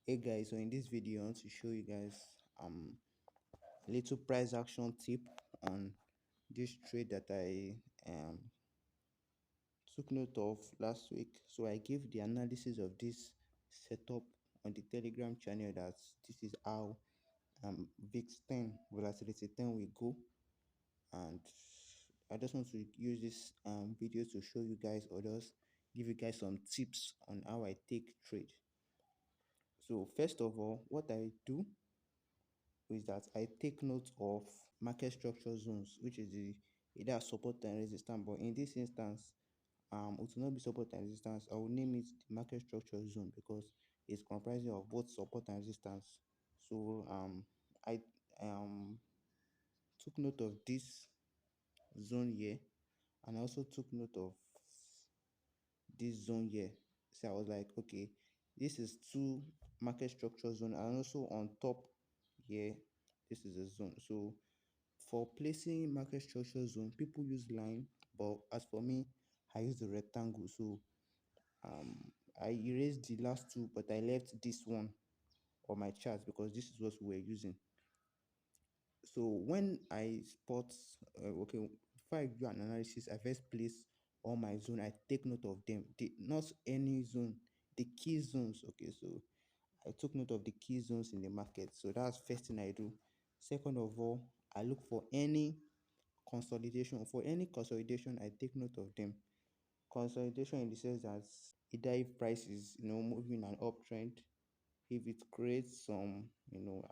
Hey guys, so in this video I want to show you guys a little price action tip on this trade that I took note of last week. So I gave the analysis of this setup on the Telegram channel that this is how VIX 10 volatility 10 will go, and I just want to use this video to show you guys or just give you guys some tips on how I take trade. So first of all, what I do is that I take note of market structure zones, which is the either support and resistance. But in this instance, it will not be support and resistance. I will name it the market structure zone because it's comprising of both support and resistance. So I um took note of this zone here, and I also took note of this zone here. So I was like, okay, this is two market structure zone, and also on top here, this is a zone. So for placing market structure zone, people use line, but as for me, I use the rectangle. So I erased the last two, but I left this one on my chart because this is what we were using. So when I spot, okay, before I do an analysis, I first place all my zone. I take note of them. Not any zone, the key zones. Okay, so I took note of the key zones in the market. So that's first thing I do. Second of all, I look for any consolidation. For any consolidation, I take note of them. Consolidation in the sense that either if price is moving an uptrend, if it creates some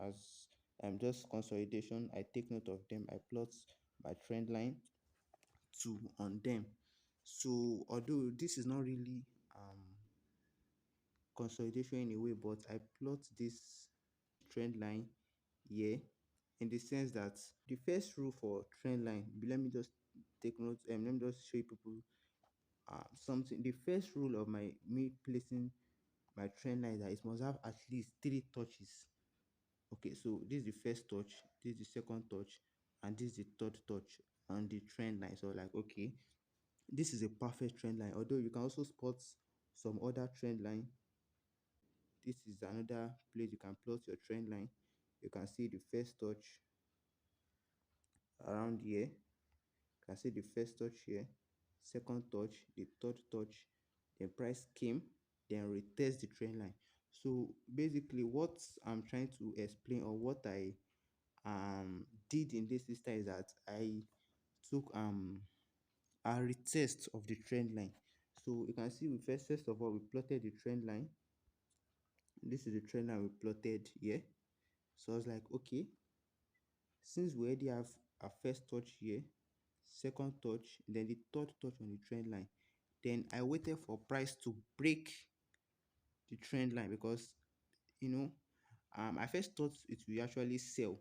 as just consolidation, I take note of them. I plot my trend line to on them. So although this is not really consolidation in a way, but I plot this trend line here in the sense that the first rule for trend line, let me just take note, let me just show you people something. The first rule of me placing my trend line is that it must have at least three touches. Okay, so this is the first touch, this is the second touch, and this is the third touch on the trend line. So like, okay, this is a perfect trend line, although you can also spot some other trend line. This is another place you can plot your trend line. You can see the first touch around here. You can see the first touch here, second touch, the third touch, then price came, then retest the trend line. So basically what I'm trying to explain, or what I did in this system, is that I took a retest of the trend line. So you can see we first of all we plotted the trend line. This is the trend line we plotted here. So I was like, okay, since we already have a first touch here, second touch, then the third touch on the trend line, then I waited for price to break the trend line because I first thought it will actually sell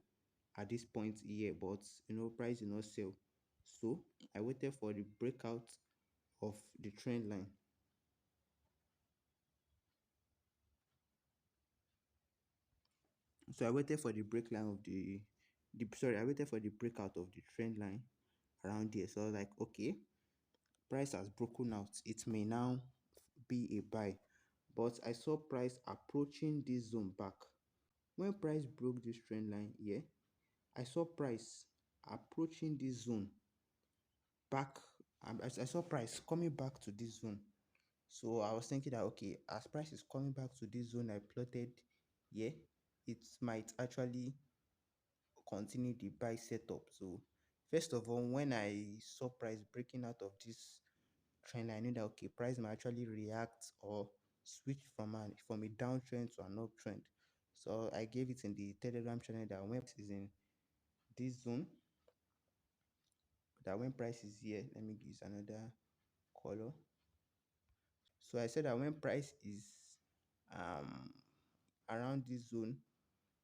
at this point here, but price did not sell. So I waited for the breakout of the trend line. So I waited for the break line of I waited for the breakout of the trend line around here. So I was like, okay, price has broken out. It may now be a buy. But I saw price approaching this zone back. When price broke this trend line here, I saw price approaching this zone back. I saw price coming back to this zone. So I was thinking that, okay, as price is coming back to this zone I plotted here, it might actually continue the buy setup. So first of all, when I saw price breaking out of this trend line, I knew that, okay, price might actually react or switch from a downtrend to an uptrend. So I gave it in the Telegram channel that when price is in this zone, that when price is here, let me use another color. So I said that when price is um around this zone,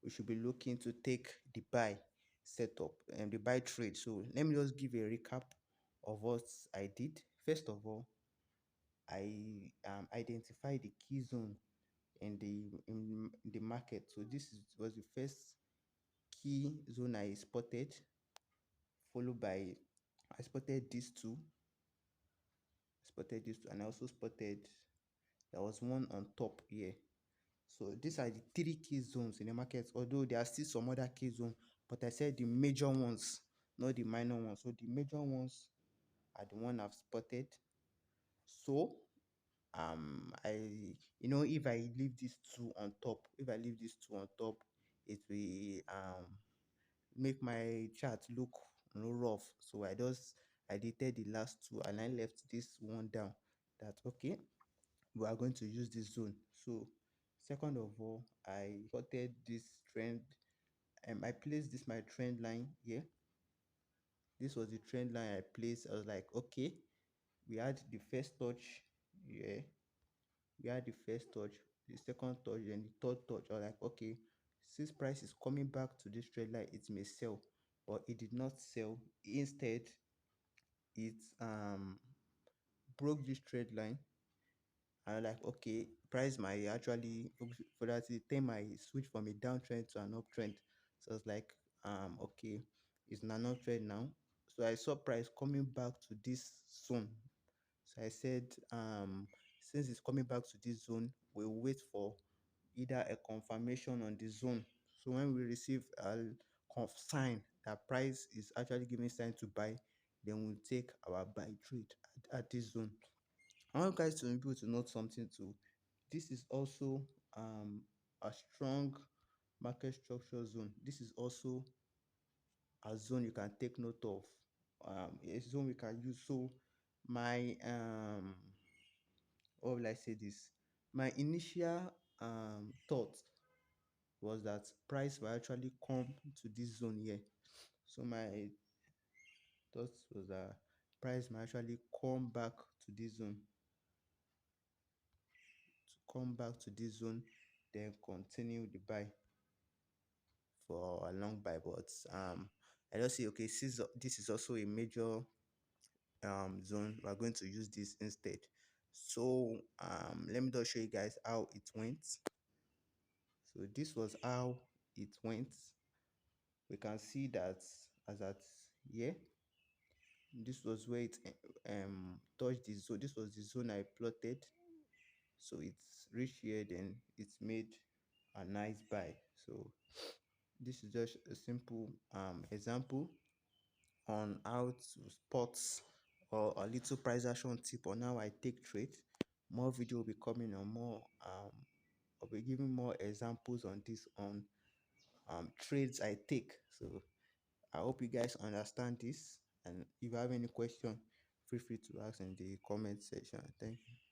we should be looking to take the buy setup and the buy trade. So let me just give a recap of what I did. First of all, I identified the key zone in the market. So was the first key zone I spotted, followed by I spotted these two, and I also spotted there was one on top here. So these are the three key zones in the market, although there are still some other key zones, but I said the major ones, not the minor ones. So the major ones are the one I've spotted. So I, if I leave these two on top, if I leave these two on top, it will make my chart look, rough. So I deleted the last two and I left this one down. That okay, we are going to use this zone. So second of all, I spotted this trend. I placed this my trend line here. This was the trend line I placed. I was like, okay, we had the first touch, yeah, we had the first touch, the second touch, and the third touch. I was like, okay, since price is coming back to this trend line, it may sell, but it did not sell. Instead, it broke this trend line. I was like, okay, price might actually, for that the time I switch from a downtrend to an uptrend. So it's like, okay, it's an uptrend now. So I saw price coming back to this zone. So I said, since it's coming back to this zone, we'll wait for either a confirmation on the zone. So when we receive a sign that price is actually giving sign to buy, then we'll take our buy trade at this zone. I want you guys to be able to note something too. This is also a strong market structure zone. This is also a zone you can take note of. A zone we can use. So my what will I say this? My initial thought was that price will actually come to this zone here. So my thought was that price might actually come back to this zone, then continue the buy for a long buy. But I just say, okay, since this is also a major zone, we're going to use this instead. So let me just show you guys how it went. So this was how it went. We can see that as at here, this was where it touched the zone. This was the zone I plotted. So it's reached here, then it's made a nice buy. So this is just a simple example on how to spot, or a little price action tip on how I take trade. More video will be coming on more. I'll be giving more examples on this, on trades I take. So I hope you guys understand this, and if you have any question, feel free to ask in the comment section. Thank you.